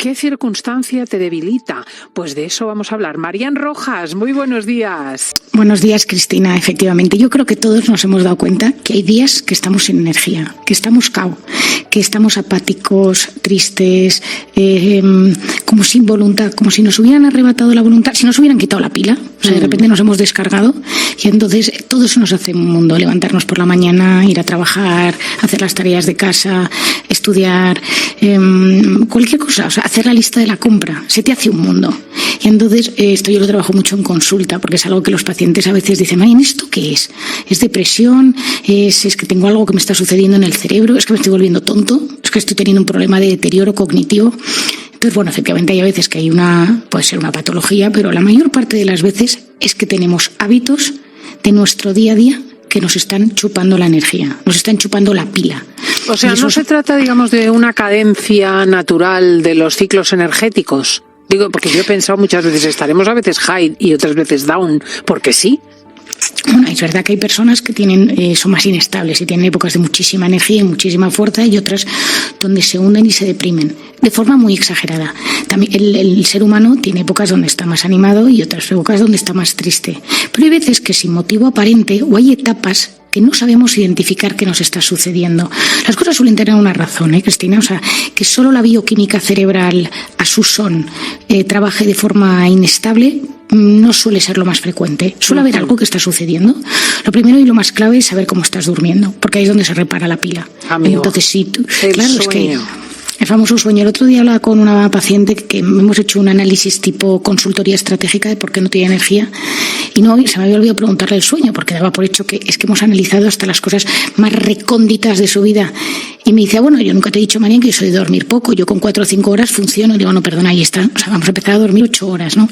¿Qué circunstancia te debilita? Pues de eso vamos a hablar. Marian Rojas, muy buenos días. Buenos días, Cristina. Efectivamente, yo creo que todos nos hemos dado cuenta que hay días que estamos sin energía, que estamos cao, que estamos apáticos, tristes, como sin voluntad, como si nos hubieran arrebatado la voluntad, si nos hubieran quitado la pila. O sea, de repente nos hemos descargado y entonces todo eso nos hace un mundo. Levantarnos por la mañana, ir a trabajar, hacer las tareas de casa, estudiar, cualquier cosa. O sea, hacer la lista de la compra, se te hace un mundo. Y entonces esto yo lo trabajo mucho en consulta, porque es algo que los pacientes a veces dicen, Marian, ¿esto qué es? ¿Es depresión? ¿Es que tengo algo que me está sucediendo en el cerebro? ¿Es que me estoy volviendo tonto? ¿Es que estoy teniendo un problema de deterioro cognitivo? Entonces, bueno, efectivamente hay veces que puede ser una patología, pero la mayor parte de las veces es que tenemos hábitos de nuestro día a día que nos están chupando la energía, nos están chupando la pila. O sea, no se trata, digamos, de una cadencia natural de los ciclos energéticos. Digo, porque yo he pensado muchas veces, estaremos a veces high y otras veces down, porque sí. Bueno, es verdad que hay personas que son más inestables y tienen épocas de muchísima energía y muchísima fuerza y otras donde se hunden y se deprimen, de forma muy exagerada. También el ser humano tiene épocas donde está más animado y otras épocas donde está más triste. Pero hay veces que sin motivo aparente o hay etapas que no sabemos identificar qué nos está sucediendo. Las cosas suelen tener una razón, Cristina? O sea, que solo la bioquímica cerebral a su son trabaje de forma inestable no suele ser lo más frecuente. Suele haber algo que está sucediendo. Lo primero y lo más clave es saber cómo estás durmiendo, porque ahí es donde se repara la pila. Amigo, entonces sí, claro, sueño. Es que el famoso sueño. El otro día hablaba con una paciente que hemos hecho un análisis tipo consultoría estratégica de por qué no tiene energía y no se me había olvidado preguntarle el sueño porque daba por hecho que es que hemos analizado hasta las cosas más recónditas de su vida. Y me dice, bueno, yo nunca te he dicho, Marian, que yo soy de dormir poco. Yo con 4 o 5 horas funciono. Y digo, no, perdona, ahí está. O sea, vamos a empezar a dormir 8 horas, ¿no?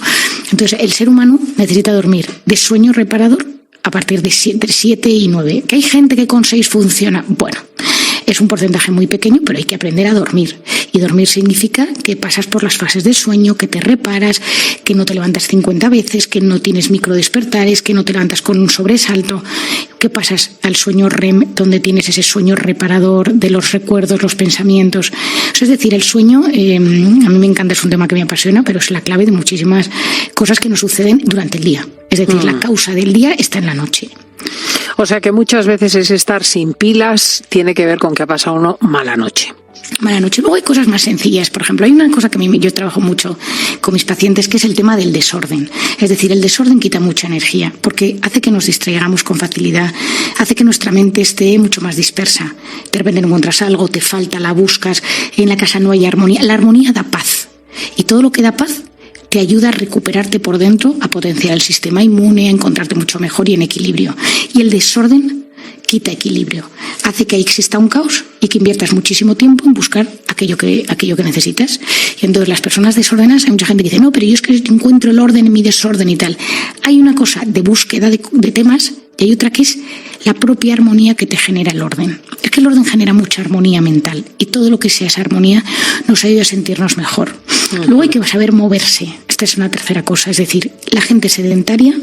Entonces, el ser humano necesita dormir de sueño reparador a partir de 7 y 9. ¿Que hay gente que con 6 funciona? Bueno, es un porcentaje muy pequeño, pero hay que aprender a dormir. Y dormir significa que pasas por las fases de sueño, que te reparas, que no te levantas 50 veces, que no tienes microdespertares, que no te levantas con un sobresalto, que pasas al sueño REM, donde tienes ese sueño reparador de los recuerdos, los pensamientos. O sea, es decir, el sueño, a mí me encanta, es un tema que me apasiona, pero es la clave de muchísimas cosas que nos suceden durante el día. Es decir, la causa del día está en la noche. O sea que muchas veces es estar sin pilas, tiene que ver con que ha pasado uno mala noche. Mala noche. Luego hay cosas más sencillas. Por ejemplo, hay una cosa que yo trabajo mucho con mis pacientes, que es el tema del desorden. Es decir, el desorden quita mucha energía porque hace que nos distraigamos con facilidad, hace que nuestra mente esté mucho más dispersa. De repente no encuentras algo, te falta, la buscas, en la casa no hay armonía. La armonía da paz. Y todo lo que da paz te ayuda a recuperarte por dentro, a potenciar el sistema inmune, a encontrarte mucho mejor y en equilibrio. Y el desorden quita equilibrio, hace que exista un caos y que inviertas muchísimo tiempo en buscar aquello que necesitas. Y entonces las personas desordenadas, hay mucha gente que dice, no, pero yo es que encuentro el orden en mi desorden y tal. Hay una cosa de búsqueda de temas y hay otra que es la propia armonía que te genera el orden. Es que el orden genera mucha armonía mental y todo lo que sea esa armonía nos ayuda a sentirnos mejor. Luego hay que saber moverse. Esta es una tercera cosa, es decir, la gente sedentaria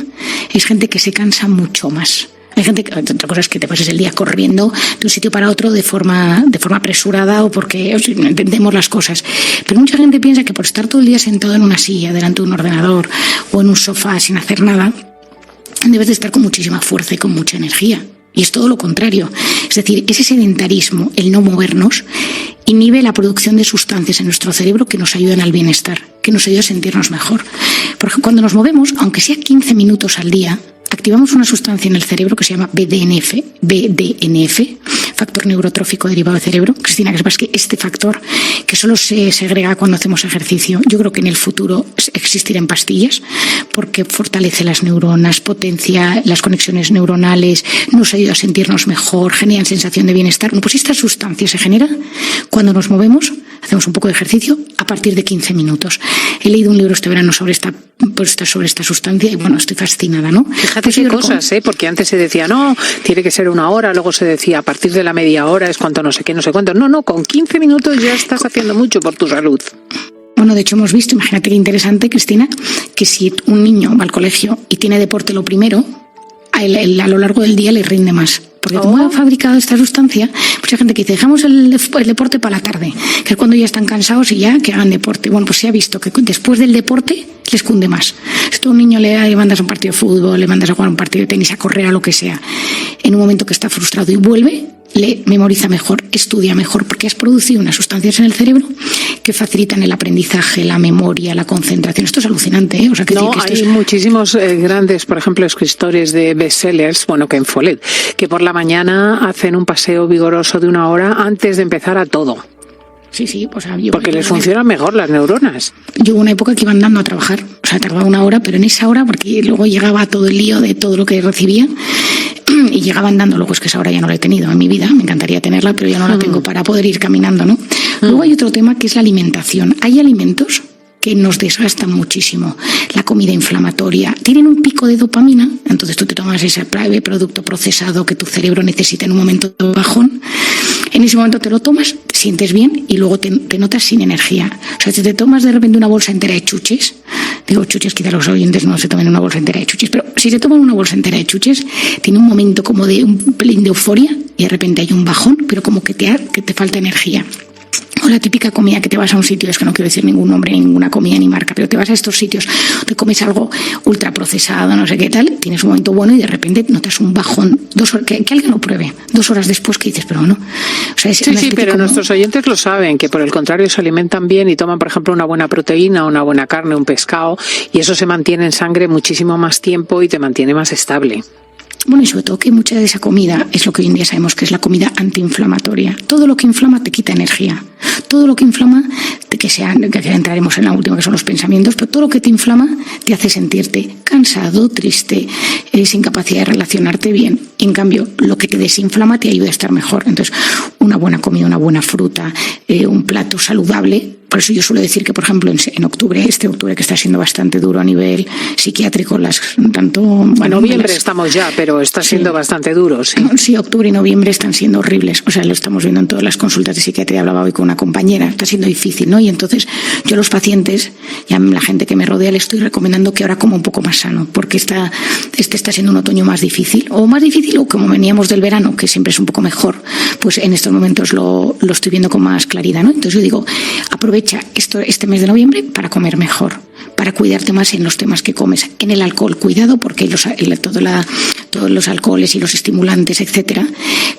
es gente que se cansa mucho más. Hay gente que, otra cosa es que te pases el día corriendo de un sitio para otro de forma apresurada o porque no entendemos las cosas. Pero mucha gente piensa que por estar todo el día sentado en una silla, delante de un ordenador o en un sofá sin hacer nada, debes de estar con muchísima fuerza y con mucha energía. Y es todo lo contrario. Es decir, ese sedentarismo, el no movernos, inhibe la producción de sustancias en nuestro cerebro que nos ayudan al bienestar, que nos ayudan a sentirnos mejor. Por ejemplo, cuando nos movemos, aunque sea 15 minutos al día, activamos una sustancia en el cerebro que se llama BDNF, factor neurotrófico derivado del cerebro. Cristina, que sepas que este factor, que solo se segrega cuando hacemos ejercicio, yo creo que en el futuro existirá en pastillas, porque fortalece las neuronas, potencia las conexiones neuronales, nos ayuda a sentirnos mejor, genera sensación de bienestar. Bueno, pues esta sustancia se genera cuando nos movemos, hacemos un poco de ejercicio, a partir de 15 minutos. He leído un libro este verano sobre esta sustancia y bueno, estoy fascinada, ¿no? Fíjate qué cosas, porque antes se decía, no, tiene que ser 1 hora, luego se decía, a partir de la media hora es cuanto no sé qué, no sé cuánto. No, con 15 minutos ya estás haciendo mucho por tu salud. Bueno, de hecho hemos visto, imagínate qué interesante, Cristina, que si un niño va al colegio y tiene deporte lo primero, a lo largo del día le rinde más. Porque como han fabricado esta sustancia, mucha gente que dice, dejamos el deporte para la tarde, que es cuando ya están cansados y ya que hagan deporte. Bueno, pues se ha visto que después del deporte les cunde más. Si tú a un niño le mandas a un partido de fútbol, le mandas a jugar un partido de tenis, a correr, a lo que sea, en un momento que está frustrado y vuelve, le memoriza mejor, estudia mejor, porque has producido unas sustancias en el cerebro que facilitan el aprendizaje, la memoria, la concentración. Esto es alucinante, ¿eh? O sea, que no, hay muchísimos grandes, por ejemplo, escritores de bestsellers, bueno, que en Follett, que por la mañana hacen un paseo vigoroso de 1 hora antes de empezar a todo. Sí, pues porque les funcionan mejor las neuronas. Yo hubo una época que iba andando a trabajar, o sea, tardaba 1 hora, pero en esa hora, porque luego llegaba todo el lío de todo lo que recibía, y llegaba andando. Luego es que esa hora ya no la he tenido en mi vida, me encantaría tenerla, pero ya no la tengo para poder ir caminando, ¿no? Luego hay otro tema que es la alimentación. Hay alimentos que nos desgastan muchísimo. La comida inflamatoria, tienen un pico de dopamina, entonces tú te tomas ese producto procesado que tu cerebro necesita en un momento de bajón, en ese momento te lo tomas, te sientes bien y luego te notas sin energía. O sea, si te tomas de repente una bolsa entera de chuches, digo chuches, quizá los oyentes no se tomen una bolsa entera de chuches, pero si se toman una bolsa entera de chuches, tiene un momento como de un pelín de euforia y de repente hay un bajón, pero como que te falta energía. O la típica comida que te vas a un sitio, es que no quiero decir ningún nombre, ninguna comida ni marca, pero te vas a estos sitios, te comes algo ultra procesado, no sé qué tal, tienes un momento bueno y de repente notas un bajón, 2 horas, que alguien lo pruebe, 2 horas después que dices, pero no. O sea, sí, pero como... nuestros oyentes lo saben, que por el contrario se alimentan bien y toman, por ejemplo, una buena proteína, una buena carne, un pescado, y eso se mantiene en sangre muchísimo más tiempo y te mantiene más estable. Bueno, y sobre todo que mucha de esa comida es lo que hoy en día sabemos que es la comida antiinflamatoria. Todo lo que inflama te quita energía. Todo lo que inflama, que entraremos en la última, que son los pensamientos, pero todo lo que te inflama te hace sentirte cansado, triste, sin capacidad de relacionarte bien. Y en cambio, lo que te desinflama te ayuda a estar mejor. Entonces, una buena comida, una buena fruta, un plato saludable. Por eso yo suelo decir que, por ejemplo, en octubre, este octubre que está siendo bastante duro a nivel psiquiátrico, en noviembre estamos ya, pero está siendo bastante duro, sí. Sí, octubre y noviembre están siendo horribles. O sea, lo estamos viendo en todas las consultas de psiquiatría. Hablaba hoy con una compañera, está siendo difícil, ¿no? Y entonces yo a los pacientes y a la gente que me rodea le estoy recomendando que ahora coma un poco más sano, porque está siendo un otoño más difícil, o como veníamos del verano, que siempre es un poco mejor, pues en estos momentos lo estoy viendo con más claridad, ¿no? Entonces yo digo, aprovecha este mes de noviembre para comer mejor, para cuidarte más en los temas que comes. En el alcohol, cuidado, porque todos los alcoholes y los estimulantes, etcétera,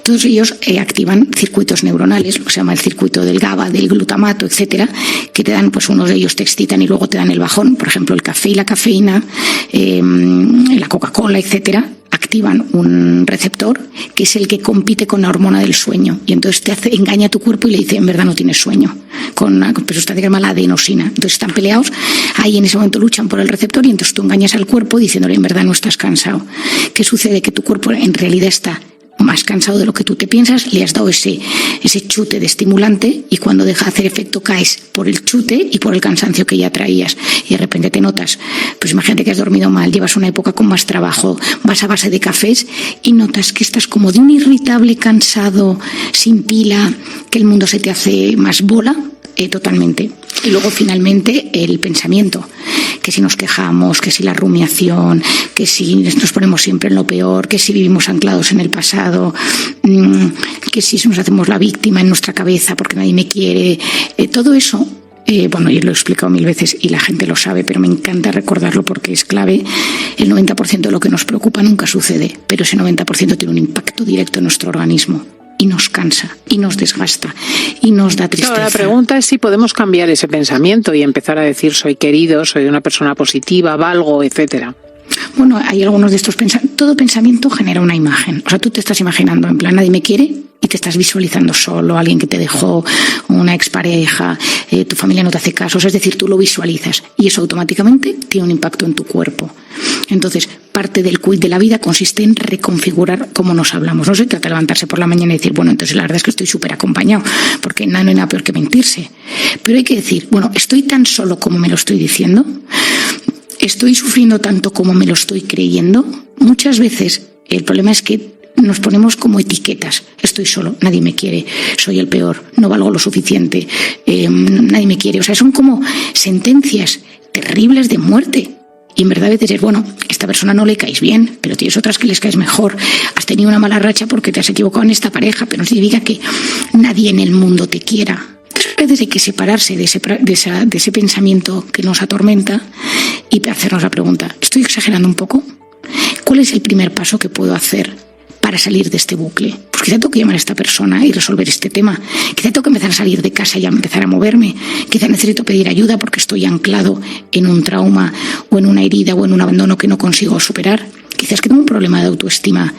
todos ellos activan circuitos neuronales, lo que se llama el circuito del GABA, del glutamato, etcétera, que te dan, pues unos de ellos te excitan y luego te dan el bajón. Por ejemplo, el café y la cafeína, la Coca-Cola, etcétera, activan un receptor que es el que compite con la hormona del sueño y entonces engaña a tu cuerpo y le dice en verdad no tienes sueño, con una sustancia que se llama la adenosina. Entonces están peleados, ahí en ese momento luchan por el receptor y entonces tú engañas al cuerpo diciéndole en verdad no estás cansado. ¿Qué sucede? Que tu cuerpo en realidad está más cansado de lo que tú te piensas, le has dado ese chute de estimulante y cuando deja de hacer efecto caes por el chute y por el cansancio que ya traías y de repente te notas, pues imagínate que has dormido mal, llevas una época con más trabajo, vas a base de cafés y notas que estás como de un irritable, cansado, sin pila, que el mundo se te hace más bola. Totalmente. Y luego finalmente el pensamiento, que si nos quejamos, que si la rumiación, que si nos ponemos siempre en lo peor, que si vivimos anclados en el pasado, que si nos hacemos la víctima en nuestra cabeza porque nadie me quiere, todo eso. Bueno, yo lo he explicado 1000 veces y la gente lo sabe, pero me encanta recordarlo porque es clave. El 90% de lo que nos preocupa nunca sucede, pero ese 90% tiene un impacto directo en nuestro organismo. Y nos cansa, y nos desgasta, y nos da tristeza. Claro, la pregunta es si podemos cambiar ese pensamiento y empezar a decir soy querido, soy una persona positiva, valgo, etcétera. Bueno, hay algunos de estos pensamientos. Todo pensamiento genera una imagen. O sea, tú te estás imaginando, en plan, nadie me quiere, y te estás visualizando solo, alguien que te dejó, una expareja, tu familia no te hace caso. Es decir, tú lo visualizas, y eso automáticamente tiene un impacto en tu cuerpo. Entonces, parte del quid de la vida consiste en reconfigurar cómo nos hablamos. No se trata de levantarse por la mañana y decir, bueno, entonces la verdad es que estoy súper acompañado, porque no hay nada peor que mentirse. Pero hay que decir, bueno, ¿estoy tan solo como me lo estoy diciendo? ¿Estoy sufriendo tanto como me lo estoy creyendo? Muchas veces el problema es que nos ponemos como etiquetas. Estoy solo, nadie me quiere, soy el peor, no valgo lo suficiente, nadie me quiere. O sea, son como sentencias terribles de muerte. Y en verdad a veces es, bueno, esta persona no le caes bien, pero tienes otras que les caes mejor. Has tenido una mala racha porque te has equivocado en esta pareja, pero no significa que nadie en el mundo te quiera. Entonces a veces hay que separarse de ese pensamiento que nos atormenta y hacernos la pregunta, ¿estoy exagerando un poco? ¿Cuál es el primer paso que puedo hacer para salir de este bucle? Pues quizá tengo que llamar a esta persona y resolver este tema. Quizá tengo que empezar a salir de casa y a empezar a moverme. Quizá necesito pedir ayuda porque estoy anclado en un trauma o en una herida o en un abandono que no consigo superar. Quizás que tengo un problema de autoestima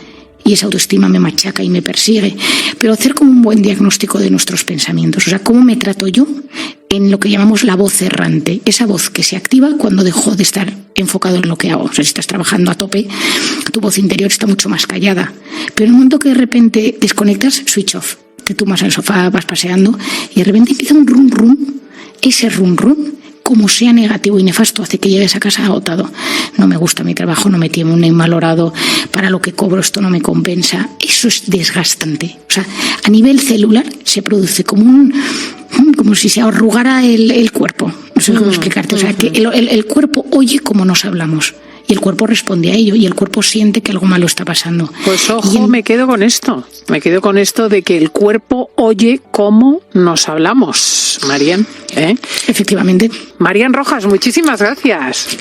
y esa autoestima me machaca y me persigue. Pero hacer como un buen diagnóstico de nuestros pensamientos. O sea, ¿cómo me trato yo en lo que llamamos la voz errante? Esa voz que se activa cuando dejo de estar enfocado en lo que hago. O sea, si estás trabajando a tope, tu voz interior está mucho más callada. Pero en el momento que de repente desconectas, switch off. Te tumbas en el sofá, vas paseando y de repente empieza un rum rum. Ese rum rum, como sea negativo y nefasto, hace que llegues a casa agotado. No me gusta mi trabajo, no me tiene valorado, para lo que cobro esto no me compensa. Eso es desgastante. O sea, a nivel celular se produce como si se arrugara el cuerpo. No sé cómo explicarte. O sea, que el cuerpo oye como nos hablamos. Y el cuerpo responde a ello, y el cuerpo siente que algo malo está pasando. Pues ojo, me quedo con esto de que el cuerpo oye cómo nos hablamos, Marian. Efectivamente. Marian Rojas, muchísimas gracias.